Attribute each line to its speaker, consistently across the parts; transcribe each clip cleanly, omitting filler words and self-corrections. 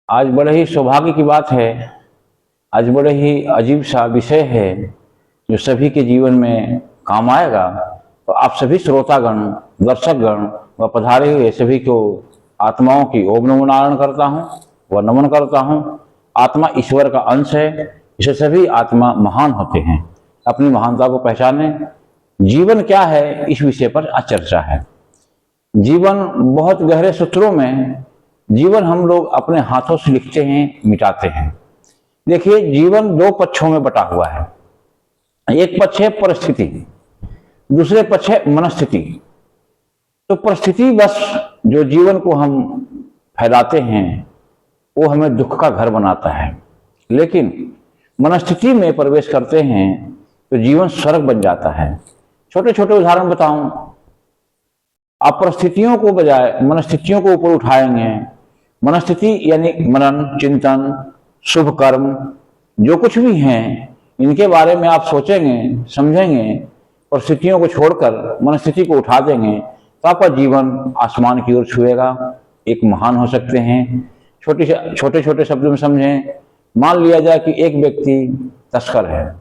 Speaker 1: आज बड़े ही सौभाग्य की बात है। आज बड़े ही अजीब सा विषय है जो सभी के जीवन में काम आएगा। तो आप सभी श्रोतागण, दर्शकगण व पधारे हुए सभी को आत्माओं की ओम नमो नारायण करता हूँ व नमन करता हूँ। आत्मा ईश्वर का अंश है, इसे सभी आत्मा महान होते हैं। अपनी महानता को पहचाने। जीवन क्या है, इस विषय पर आज चर्चा है। जीवन बहुत गहरे सूत्रों में, जीवन हम लोग अपने हाथों से लिखते हैं, मिटाते हैं। देखिए, जीवन दो पक्षों में बटा हुआ है। एक पक्ष है परिस्थिति, दूसरे पक्ष है मनस्थिति। तो परिस्थिति बस जो जीवन को हम फैलाते हैं वो हमें दुख का घर बनाता है, लेकिन मनस्थिति में प्रवेश करते हैं तो जीवन स्वर्ग बन जाता है। छोटे छोटे उदाहरण बताऊं। आप परिस्थितियों को बजाय मनस्थितियों को ऊपर उठाएंगे। मनस्थिति यानी मनन, चिंतन, शुभ कर्म, जो कुछ भी हैं, इनके बारे में आप सोचेंगे, समझेंगे, परिस्थितियों को छोड़कर मनस्थिति को उठा देंगे तो आपका जीवन आसमान की ओर छुएगा। एक महान हो सकते हैं। छोटे छोटे शब्दों में समझें। मान लिया जाए कि एक व्यक्ति तस्कर है,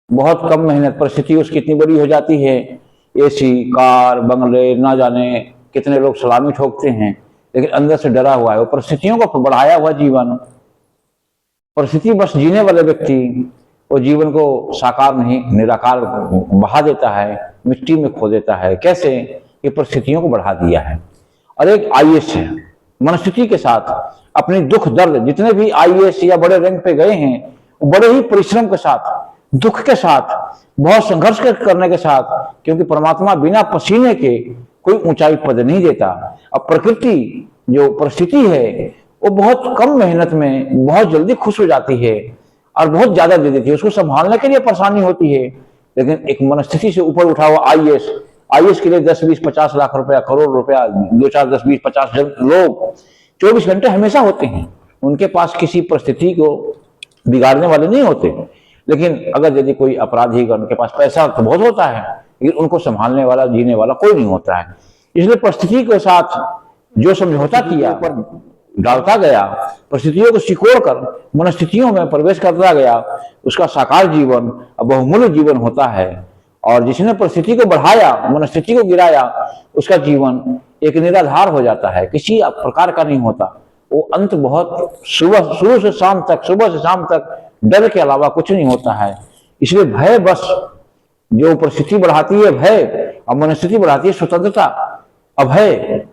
Speaker 1: बहुत कम मेहनत, परिस्थिति उसकी इतनी बड़ी हो जाती है, एसी, कार, बंगले, ना जाने कितने लोग सलामी ठोकते हैं, लेकिन अंदर से डरा हुआ है। वो परिस्थितियों को बढ़ाया हुआ जीवन, परिस्थिति बस जीने वाले व्यक्ति वो जीवन को साकार नहीं, निराकार बहा देता है, मिट्टी में खो देता है। कैसे? ये परिस्थितियों को बढ़ा दिया है। और एक आईएएस है, मनस्थिति के साथ अपनी दुख दर्द, जितने भी आईएएस या बड़े रैंक पे गए हैं, वो बड़े ही परिश्रम के साथ, दुख के साथ, बहुत संघर्ष करने के साथ, क्योंकि परमात्मा बिना पसीने के कोई ऊंचाई पद नहीं देता। अब प्रकृति जो परिस्थिति है वो बहुत कम मेहनत में बहुत जल्दी खुश हो जाती है और बहुत ज्यादा दे देती है, उसको संभालने के लिए परेशानी होती है। लेकिन एक मनस्थिति से ऊपर उठा हुआ आईएएस के लिए 10, 20, 50 लाख रुपया, करोड़ रुपया, 2, 4, 10, 20, 50 लोग 24 घंटे हमेशा होते हैं। उनके पास किसी परिस्थिति को बिगाड़ने वाले नहीं होते। लेकिन अगर यदि कोई अपराधी का, उनके पास पैसा तो बहुत होता है, लेकिन उनको संभालने वाला, जीने वाला कोई नहीं होता है। इसलिए परिस्थिति के साथ जो समझौता किया, पर डालता गया, परिस्थितियों को सिकोड़कर मनस्थितियों में प्रवेश करता गया, उसका साकार जीवन बहुमूल्य जीवन होता है। और जिसने परिस्थिति को बढ़ाया, मनस्थिति को गिराया, उसका जीवन एक निराधार हो जाता है, किसी प्रकार का नहीं होता। वो अंत बहुत शुरू से शाम तक, सुबह से शाम तक डर के अलावा कुछ नहीं होता है। इसलिए भय, बस जो परिस्थिति बढ़ाती है भय, और मनस्थिति बढ़ाती है स्वतंत्रता, अभय।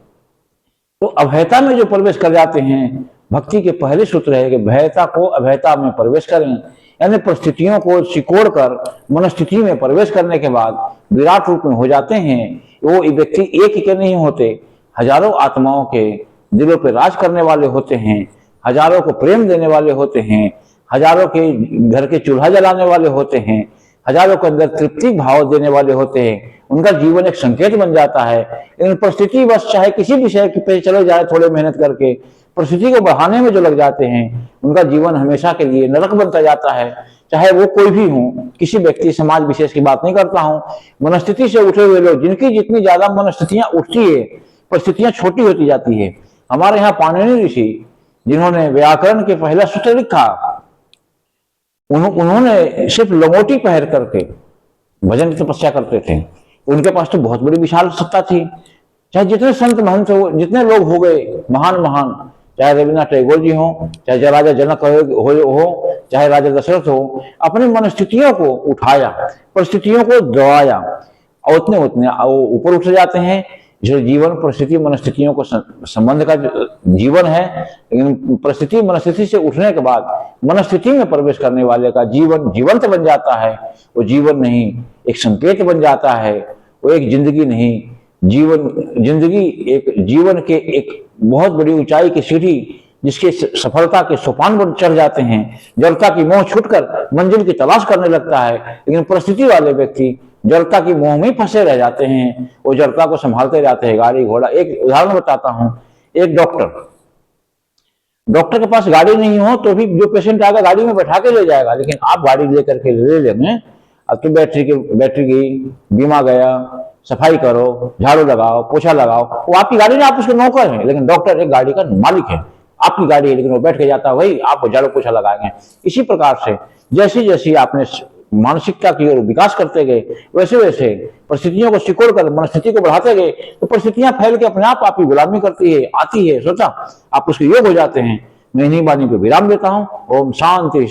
Speaker 1: तो अभयता में जो प्रवेश कर जाते हैं, भक्ति के पहले सूत्र है कि भयता को अभयता में प्रवेश करें, यानी परिस्थितियों को सिकोड़कर मनस्थिति में प्रवेश करने के बाद विराट रूप में हो जाते हैं। वो व्यक्ति एक ही के नहीं होते, हजारों आत्माओं के दिलों पर राज करने वाले होते हैं, हजारों को प्रेम देने वाले होते हैं, हजारों के घर के चूल्हा जलाने वाले होते हैं, हजारों के अंदर तृप्ति भाव देने वाले होते हैं। उनका जीवन एक संकेत बन जाता है। लेकिन परिस्थिति बस चाहे किसी विषय पे चले जाए, थोड़े मेहनत करके परिस्थिति को बढ़ाने में जो लग जाते हैं, उनका जीवन हमेशा के लिए नरक बनता जाता है। चाहे वो कोई भी हो, किसी व्यक्ति, समाज विशेष की बात नहीं करता हूँ, मनस्थिति से उठे हुए लोग, जिनकी जितनी ज्यादा मनस्थितियां उठती है, परिस्थितियां छोटी होती जाती है। हमारे यहाँ पाणिनि ऋषि, जिन्होंने व्याकरण के पहला सूत्र लिखा, उन्होंने सिर्फ लंगोटी पहन करके भजन की तपस्या करते थे। उनके पास तो बहुत बड़ी विशाल सत्ता थी। चाहे जितने संत महंत हो, जितने लोग हो गए महान महान, चाहे रविन्द्रनाथ टैगोर जी हो, चाहे राजा जनक हो, चाहे राजा दशरथ हो, अपनी मनस्थितियों को उठाया, परिस्थितियों को दबाया, और उतने उतने ऊपर उठ जाते हैं। जो जीवन परिस्थिति मनस्थितियों को संबंध का जीवन है, लेकिन परिस्थिति मनस्थिति से उठने के बाद मनस्थिति में प्रवेश करने वाले का जीवन जीवंत बन जाता है। वो जीवन नहीं, एक संकेत बन जाता है। वो एक जिंदगी नहीं, जिंदगी एक जीवन के एक बहुत बड़ी ऊंचाई की सीढ़ी, जिसके सफलता के सोपान पर चढ़ जाते हैं। जड़ता की मोह छूटकर मंजिल की तलाश करने लगता है। लेकिन परिस्थिति वाले व्यक्ति जड़ता की मोह में फंसे रह जाते हैं, वो जड़ता को संभालते जाते हैं, गाड़ी घोड़ा। एक उदाहरण बताता हूं। एक डॉक्टर के पास गाड़ी नहीं हो तो भी जो पेशेंट आएगा गाड़ी में बैठा के ले जाएगा, लेकिन आप गाड़ी लेकर के ले लेंगे। अब तो बैटरी गई, बीमा गया, सफाई करो, झाड़ू लगाओ, पोछा लगाओ, वो आपकी गाड़ी नहीं, आप उसके नौकर हैं। लेकिन डॉक्टर एक गाड़ी का मालिक है, आपकी गाड़ी है लेकिन वो बैठ के जाता है, वही आपको झाड़ू पोछा लगाएंगे। इसी प्रकार से जैसे जैसे आपने मानसिकता की ओर विकास करते गए, वैसे वैसे परिस्थितियों को सिकोड़ कर मनस्थिति को बढ़ाते गए, तो परिस्थितियां फैल के अपने आप आपकी गुलामी करती है, आती है, सोचा आप उसके योग हो जाते हैं। मैं इन्हीं वाणी पे विराम देता हूं। ओम शांति।